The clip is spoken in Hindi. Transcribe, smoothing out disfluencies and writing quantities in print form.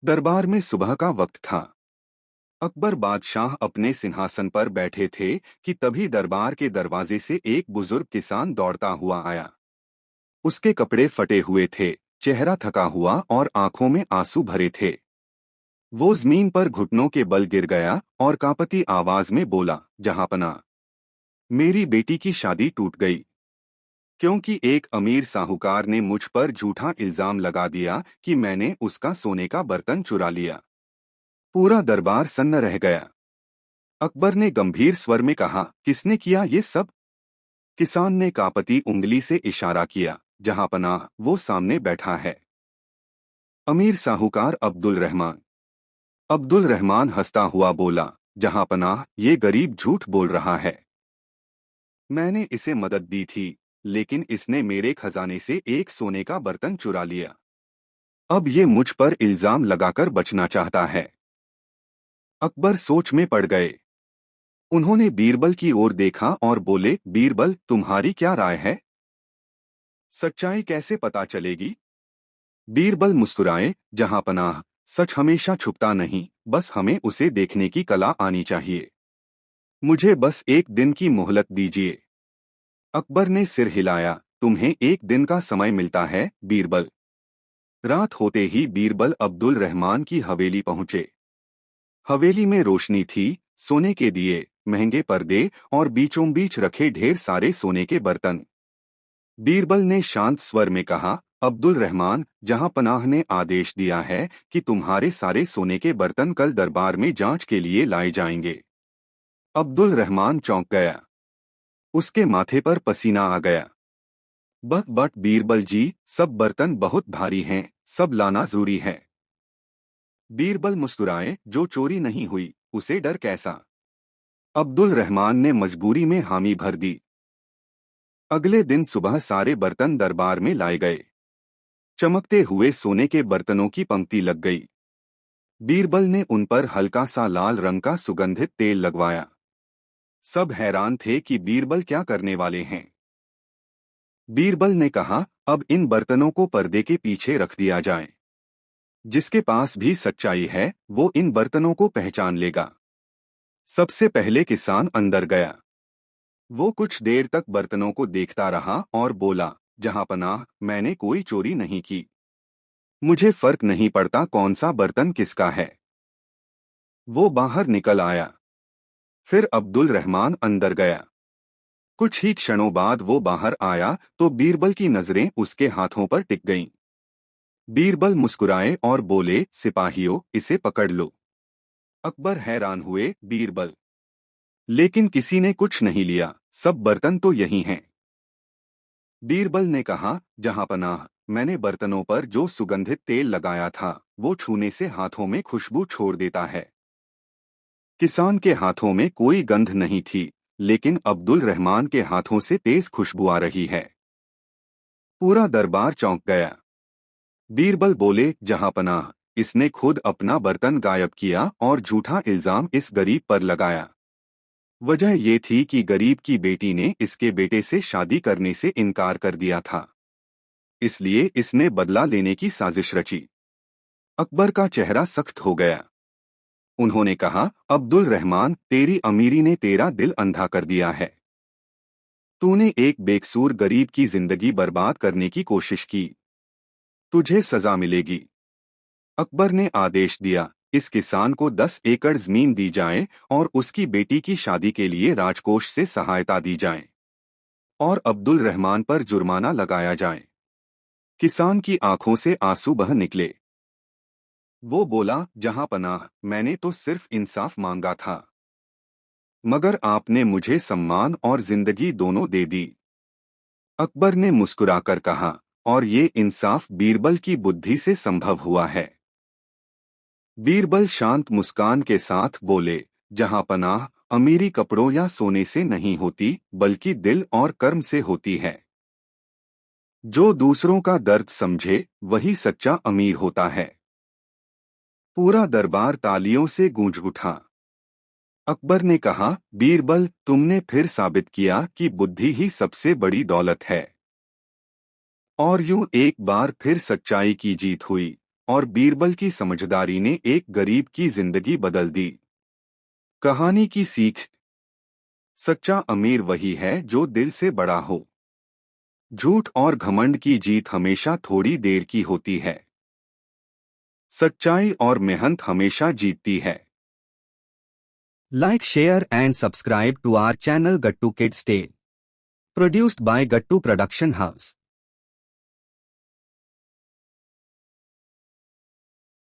दरबार में सुबह का वक्त था। अकबर बादशाह अपने सिंहासन पर बैठे थे कि तभी दरबार के दरवाजे से एक बुजुर्ग किसान दौड़ता हुआ आया। उसके कपड़े फटे हुए थे, चेहरा थका हुआ और आंखों में आंसू भरे थे। वो जमीन पर घुटनों के बल गिर गया और कांपती आवाज में बोला, जहांपनाह, मेरी बेटी की शादी टूट गई क्योंकि एक अमीर साहूकार ने मुझ पर झूठा इल्जाम लगा दिया कि मैंने उसका सोने का बर्तन चुरा लिया। पूरा दरबार सन्न रह गया। अकबर ने गंभीर स्वर में कहा, किसने किया ये सब? किसान ने कांपती उंगली से इशारा किया, जहांपनाह, वो सामने बैठा है। अमीर साहूकार अब्दुल रहमान। अब्दुल रहमान हंसता हुआ बोला, जहांपनाह, ये गरीब झूठ बोल रहा है। मैंने इसे मदद दी थी, लेकिन इसने मेरे खजाने से एक सोने का बर्तन चुरा लिया। अब ये मुझ पर इल्जाम लगाकर बचना चाहता है। अकबर सोच में पड़ गए। उन्होंने बीरबल की ओर देखा और बोले, बीरबल, तुम्हारी क्या राय है? सच्चाई कैसे पता चलेगी? बीरबल मुस्कुराए, जहांपनाह, सच हमेशा छुपता नहीं, बस हमें उसे देखने की कला आनी चाहिए। मुझे बस एक दिन की मोहलत दीजिए। अकबर ने सिर हिलाया, तुम्हें एक दिन का समय मिलता है, बीरबल। रात होते ही बीरबल अब्दुल रहमान की हवेली पहुंचे। हवेली में रोशनी थी, सोने के दिए, महंगे पर्दे और बीचों बीच रखे ढेर सारे सोने के बर्तन। बीरबल ने शांत स्वर में कहा, अब्दुल रहमान, जहां पनाह ने आदेश दिया है कि तुम्हारे सारे सोने के बर्तन कल दरबार में जांच के लिए लाए जाएंगे। अब्दुल रहमान चौंक गया। उसके माथे पर पसीना आ गया। बट बीरबल जी, सब बर्तन बहुत भारी हैं, सब लाना जरूरी है। बीरबल मुस्कुराए, जो चोरी नहीं हुई उसे डर कैसा? अब्दुल रहमान ने मजबूरी में हामी भर दी। अगले दिन सुबह सारे बर्तन दरबार में लाए गए। चमकते हुए सोने के बर्तनों की पंक्ति लग गई। बीरबल ने उन पर हल्का सा लाल रंग का सुगंधित तेल लगवाया। सब हैरान थे कि बीरबल क्या करने वाले हैं। बीरबल ने कहा, अब इन बर्तनों को पर्दे के पीछे रख दिया जाए। जिसके पास भी सच्चाई है, वो इन बर्तनों को पहचान लेगा। सबसे पहले किसान अंदर गया। वो कुछ देर तक बर्तनों को देखता रहा और बोला, जहांपनाह, मैंने कोई चोरी नहीं की। मुझे फर्क नहीं पड़ता कौन सा बर्तन किसका है। वो बाहर निकल आया। फिर अब्दुल रहमान अंदर गया। कुछ ही क्षणों बाद वो बाहर आया तो बीरबल की नजरें उसके हाथों पर टिक गईं। बीरबल मुस्कुराए और बोले, सिपाहियों, इसे पकड़ लो। अकबर हैरान हुए, बीरबल? लेकिन किसी ने कुछ नहीं लिया, सब बर्तन तो यही हैं। बीरबल ने कहा, जहांपनाह, मैंने बर्तनों पर जो सुगंधित तेल लगाया था, वो छूने से हाथों में खुशबू छोड़ देता है। किसान के हाथों में कोई गंध नहीं थी, लेकिन अब्दुल रहमान के हाथों से तेज खुशबू आ रही है। पूरा दरबार चौंक गया। बीरबल बोले, जहांपनाह, इसने खुद अपना बर्तन गायब किया और झूठा इल्जाम इस गरीब पर लगाया। वजह ये थी कि गरीब की बेटी ने इसके बेटे से शादी करने से इनकार कर दिया था, इसलिए इसने बदला लेने की साजिश रची। अकबर का चेहरा सख्त हो गया। उन्होंने कहा, अब्दुल रहमान, तेरी अमीरी ने तेरा दिल अंधा कर दिया है। तूने एक बेकसूर गरीब की जिंदगी बर्बाद करने की कोशिश की। तुझे सजा मिलेगी। अकबर ने आदेश दिया, इस किसान को 10 एकड़ जमीन दी जाए और उसकी बेटी की शादी के लिए राजकोष से सहायता दी जाए और अब्दुल रहमान पर जुर्माना लगाया जाए। किसान की आंखों से आंसू बह निकले। वो बोला, जहांपनाह, मैंने तो सिर्फ इंसाफ मांगा था, मगर आपने मुझे सम्मान और जिंदगी दोनों दे दी। अकबर ने मुस्कुराकर कहा, और ये इंसाफ बीरबल की बुद्धि से संभव हुआ है। बीरबल शांत मुस्कान के साथ बोले, जहांपनाह, अमीरी कपड़ों या सोने से नहीं होती, बल्कि दिल और कर्म से होती है। जो दूसरों का दर्द समझे, वही सच्चा अमीर होता है। पूरा दरबार तालियों से गूंज उठा। अकबर ने कहा, बीरबल, तुमने फिर साबित किया कि बुद्धि ही सबसे बड़ी दौलत है। और यूं एक बार फिर सच्चाई की जीत हुई। और बीरबल की समझदारी ने एक गरीब की जिंदगी बदल दी। कहानी की सीख। सच्चा अमीर वही है जो दिल से बड़ा हो। झूठ और घमंड की जीत हमेशा थोड़ी देर की होती है। सच्चाई और मेहनत हमेशा जीतती है। Like, share and subscribe to our channel Gattu Kids Tale. Produced by Gattu Production House.